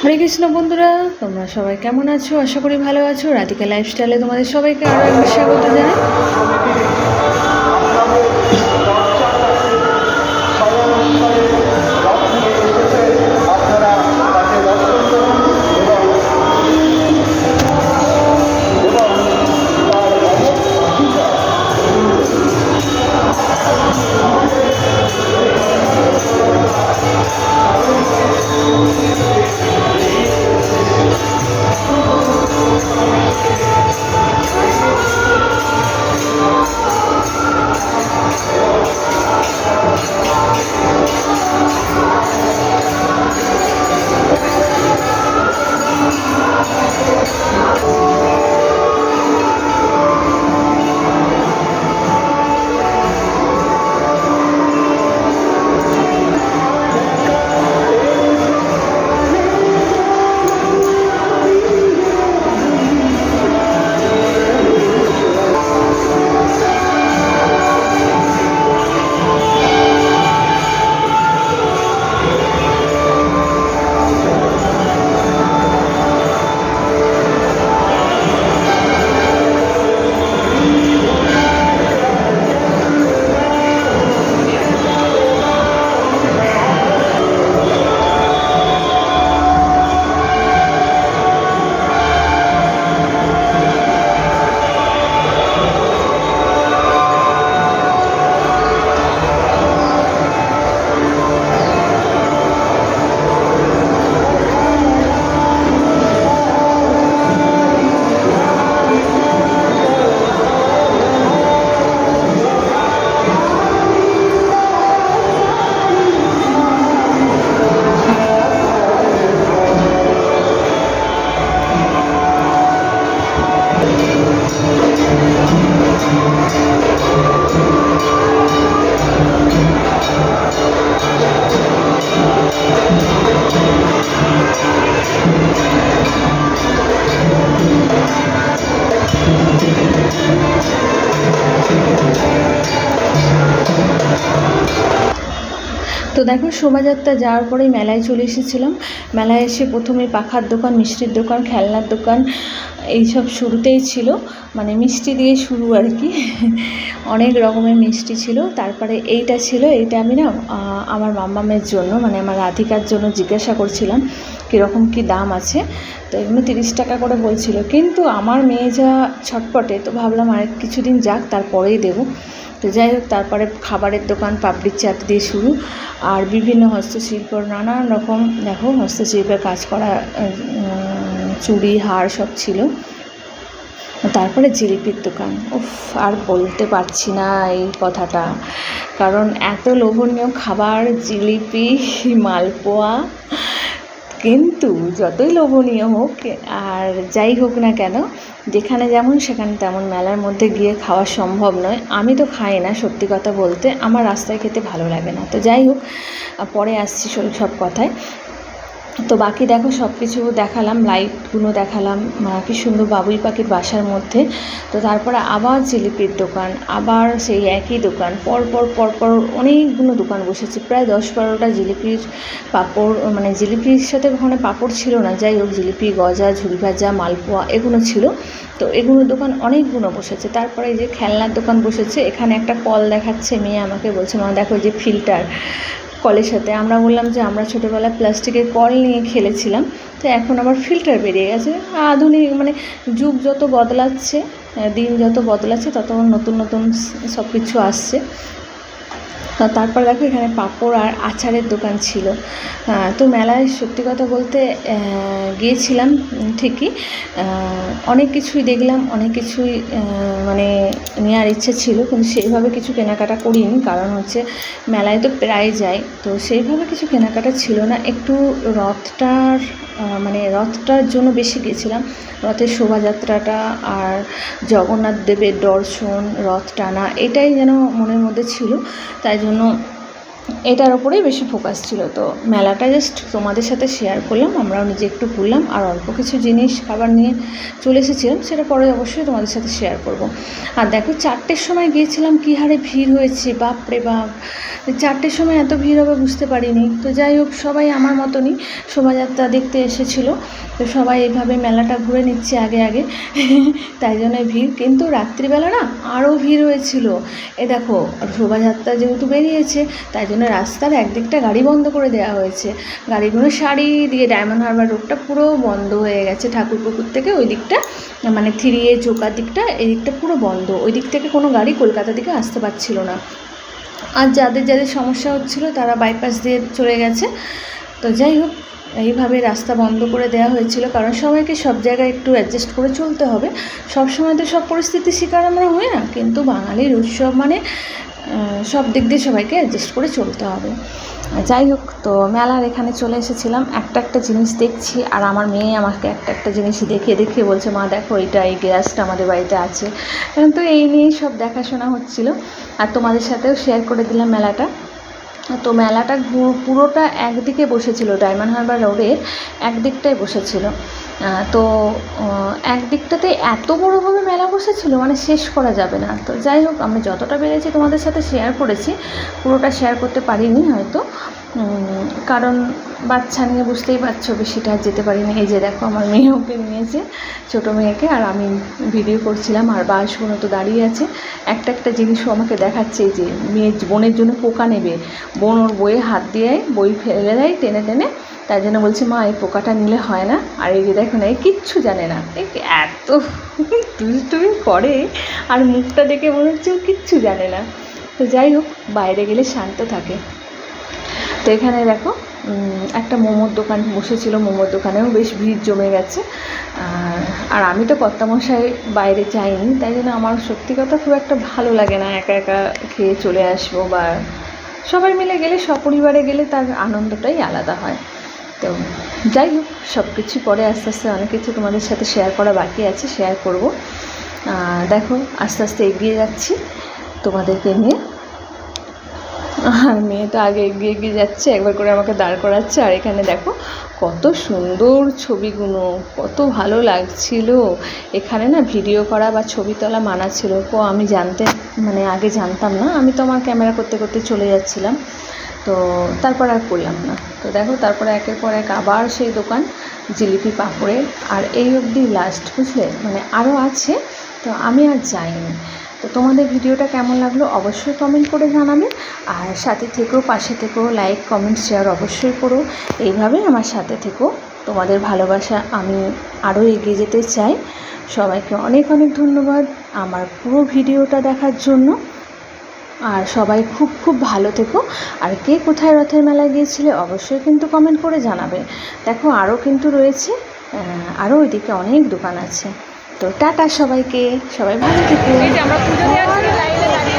হরে কৃষ্ণ বন্ধুরা, তোমরা সবাই কেমন আছো? আশা করি ভালো আছো। রাধিকা লাইফস্টাইলে তোমাদের সবাইকে আরও একবার স্বাগত জানাই। তো দেখো, শোভাযাত্রা যাওয়ার পরেই মেলায় চলে এসেছিলাম। মেলায় এসে প্রথমে পাখার দোকান, মিষ্টির দোকান, খেলনার দোকান এইসব শুরুতেই ছিল, মানে মিষ্টি দিয়ে শুরু আর কি। অনেক রকমের মিষ্টি ছিল। তারপরে এইটা ছিল, এইটা আমি না আমার মাম্মামের জন্য, মানে আমার রাধিকার জন্য জিজ্ঞাসা করছিলাম কীরকম কী দাম আছে। তো এগুলো 30 টাকা করে বলছিল, কিন্তু আমার মেয়ে যা ছটপটে, তো ভাবলাম আর কিছুদিন যাক, তারপরেই দেবো। তো যাই হোক, তারপরে খাবারের দোকান, পাপড়ির চাট দিয়ে শুরু, আর বিভিন্ন হস্তশিল্প, নানান রকম দেখো হস্তশিল্পের কাজ করা চুড়ি, হার সব ছিল। তারপরে জিলিপির দোকান, উফ, আর বলতে পারছি না এই কথাটা, কারণ এত লোভনীয় খাবার, জিলিপি, মালপোয়া। কিন্তু যতই লোভনীয় হোক আর যাই হোক না কেন, যেখানে যেমন সেখানে তেমন, মেলার মধ্যে গিয়ে খাওয়া সম্ভব নয়। আমি তো খাই না, সত্যি কথা বলতে আমার রাস্তায় খেতে ভালো লাগে না। তো যাই হোক, পরে আসছি সব কথায়। তো বাকি দেখো সব কিছু দেখালাম, লাইটগুলো দেখালাম, কি সুন্দর বাবুই পাখির বাসার মধ্যে। তো তারপরে আবার জিলিপির দোকান, আবার সেই একই দোকান, পরপর অনেকগুলো দোকান বসেছে, প্রায় 10-12টা জিলিপির পাঁপড়, মানে জিলিপির সাথে ওখানে পাঁপড় ছিল না, যাই হোক জিলিপি, গজা, ঝুড়ি ভাজা, মালপোয়া এগুলো ছিল। তো এগুলোর দোকান অনেকগুলো বসেছে। তারপরে এই যে খেলনার দোকান বসেছে, এখানে একটা কল দেখাচ্ছে, মেয়ে আমাকে বলছে, মা দেখো যে ফিল্টার কলের সাথে। আমরা বললাম যে আমরা ছোটোবেলায় প্লাস্টিকের কল নিয়ে খেলেছিলাম, তো এখন আবার ফিল্টার বেরিয়ে গেছে। আধুনিক, মানে যুগ যত বদলাচ্ছে, দিন যত বদলাচ্ছে, তত নতুন নতুন সব কিছু আসছে। তারপর দেখো এখানে পাঁপড় আর আচারের দোকান ছিল। তো মেলায় সত্যি কথা বলতে গিয়েছিলাম ঠিকই, অনেক কিছুই দেখলাম, অনেক কিছুই মানে নেওয়ার ইচ্ছে ছিল, কিন্তু সেইভাবে কিছু কেনাকাটা করিনি, কারণ হচ্ছে মেলায় তো প্রায় যাই, তো সেইভাবে কিছু কেনাকাটা ছিল না। একটু রথটার জন্য বেশি গেছিলাম, রথের শোভাযাত্রাটা আর জগন্নাথ দেবের দর্শন, রথ টানা, এটাই যেন মনের মধ্যে ছিল। তাই জন্য এটার ওপরেই বেশি ফোকাস ছিল। তো মেলাটা জাস্ট তোমাদের সাথে শেয়ার করলাম, আমরাও নিজে একটু ঘুরলাম, আর অল্প কিছু জিনিস খাবার নিয়ে চলে এসেছিলাম, সেটা পরে অবশ্যই তোমাদের সাথে শেয়ার করব। আর দেখো 4টের সময় গিয়েছিলাম, কী হারে ভিড় হয়েছে, বাপরে বাপ! 4টের সময় এত ভিড় হবে বুঝতে পারিনি। তো যাই হোক, সবাই আমার মতনই শোভাযাত্রা দেখতে এসেছিলো, তো সবাই এইভাবে মেলাটা ঘুরে নিচ্ছে আগে আগে তাই জন্য ভিড়। কিন্তু রাত্রিবেলা না আরও ভিড় হয়েছিল। এ দেখো, শোভাযাত্রা যেহেতু বেরিয়েছে, তাই জন্য রাস্তার একদিকটা গাড়ি বন্ধ করে দেওয়া হয়েছে। গাড়িগুলো সারি দিয়ে ডায়মন্ড হারবার রোডটা পুরো বন্ধ হয়ে গেছে, ঠাকুরপুকুর থেকে ওই দিকটা, মানে 3A চৌকার দিকটা, এই দিকটা পুরো বন্ধ। ওই দিক থেকে কোনো গাড়ি কলকাতা দিকে আসতে পারছিল না। আর যাদের যাদের সমস্যা হচ্ছিল তারা বাইপাস দিয়ে চলে গেছে। তো যাই হোক, এইভাবে রাস্তা বন্ধ করে দেওয়া হয়েছিল, কারণ সবাইকে সব জায়গায় একটু অ্যাডজাস্ট করে চলতে হবে। সব সময় তো সব পরিস্থিতির শিকার আমরা হই না, কিন্তু বাঙালির উৎসব মানে সব দিক দিয়ে সবাইকে অ্যাডজাস্ট করে চলতে হবে। যাই হোক, তো মেলার এখানে চলে এসেছিলাম, একটা জিনিস দেখছি, আর আমার মেয়ে আমাকে একটা জিনিস দেখিয়ে বলছে, মা দেখো এইটা, এই গ্যাসটা আমাদের বাড়িতে আছে। তো এই নিয়েই সব দেখাশোনা হচ্ছিল, আর তোমাদের সাথেও শেয়ার করে দিলাম মেলাটা। তো মেলাটা পুরোটা একদিকে বসেছিল, ডায়মন্ড হারবার রোডের একদিকটায় বসেছিল। তো একদিকটাতে এত বড়োভাবে মেলা বসেছিল, মানে শেষ করা যাবে না। তো যাই হোক, আমি যতটা পেরেছি তোমাদের সাথে শেয়ার করেছি, পুরোটা শেয়ার করতে পারিনি হয়তো, কারণ বাচ্চা নিয়ে বুঝতেই পারছো, বেশিটা যেতে পারিনি। এই যে দেখো, আমার মেয়েকে নিয়েছে, ছোটো মেয়েকে, আর আমি ভিডিও করছিলাম, আর বাসগুলো তো দাঁড়িয়ে আছে। একটা জিনিসও আমাকে দেখাচ্ছে, এই যে বোনের জন্য পোকা নেবে, বোন ওর বইয়ে হাত দিয়ে বই ফেলে দেয় টেনে টেনে, তাই জন্য বলছে, মা এই পোকাটা নিলে হয় না। আর এই যে দেখো না, এই কিচ্ছু জানে না, এই এত দুষ্টুমি করে, আর মুখটা দেখে মনে হচ্ছে ও কিচ্ছু জানে না। তো যাই হোক, বাইরে গেলে শান্ত থাকে। তো এখানে দেখো, একটা মোমোর দোকান বসেছিল, মোমোর দোকানেও বেশ ভিড় জমে গেছে। আর আমি তো কর্তামশাই বাইরে যাইনি, তাই জন্য আমার সত্যি কথা খুব একটা ভালো লাগে না একা একা খেয়ে চলে আসবো, বা সবাই মিলে গেলে, সপরিবারে গেলে তার আনন্দটাই আলাদা হয়। তো যাই হোক, সব কিছু পরে আস্তে আস্তে অনেক কিছু তোমাদের সাথে শেয়ার করা বাকি আছে, শেয়ার করব। দেখো, আস্তে আস্তে এগিয়ে যাচ্ছি তোমাদেরকে নিয়ে, আর মেয়ে তো আগে এগিয়ে যাচ্ছে, একবার করে আমাকে দাঁড় করাচ্ছে। আর এখানে দেখো কত সুন্দর ছবিগুলো, কত ভালো লাগছিল। এখানে না ভিডিও করা বা ছবি তোলা মানা ছিল, আমি আগে জানতাম না, আমি তো আমার ক্যামেরা করতে করতে চলে যাচ্ছিলাম, তো তারপর আর করলাম না। তো দেখো, তারপরে একের পর এক আবার সেই দোকান, জিলিপি পাঁপড়ের, আর এই অবধি লাস্ট, বুঝলে, মানে আরও আছে, তো আমি আর যাইনি। তো তোমাদের ভিডিওটা কেমন লাগলো অবশ্যই কমেন্ট করে জানাবে, আর সাথে থেকেও, পাশে থেকেও, লাইক কমেন্ট শেয়ার অবশ্যই করো। এইভাবেই আমার সাথে থেকো, তোমাদের ভালোবাসা আমি আরও এগিয়ে যেতে চাই। সবাইকে অনেক অনেক ধন্যবাদ আমার পুরো ভিডিওটা দেখার জন্য, আর সবাই খুব খুব ভালো থেকো। আর কে কোথায় রথের মেলায় গিয়েছিলে অবশ্যই কিন্তু কমেন্ট করে জানাবে। দেখো, আরও কিন্তু রয়েছে, আরও ওইদিকে অনেক দোকান আছে। তো টাটা সবাইকে, সবাই ভালো থেকো। আমরা পুজো দেওয়ার জন্য লাইনে দাঁড়িয়ে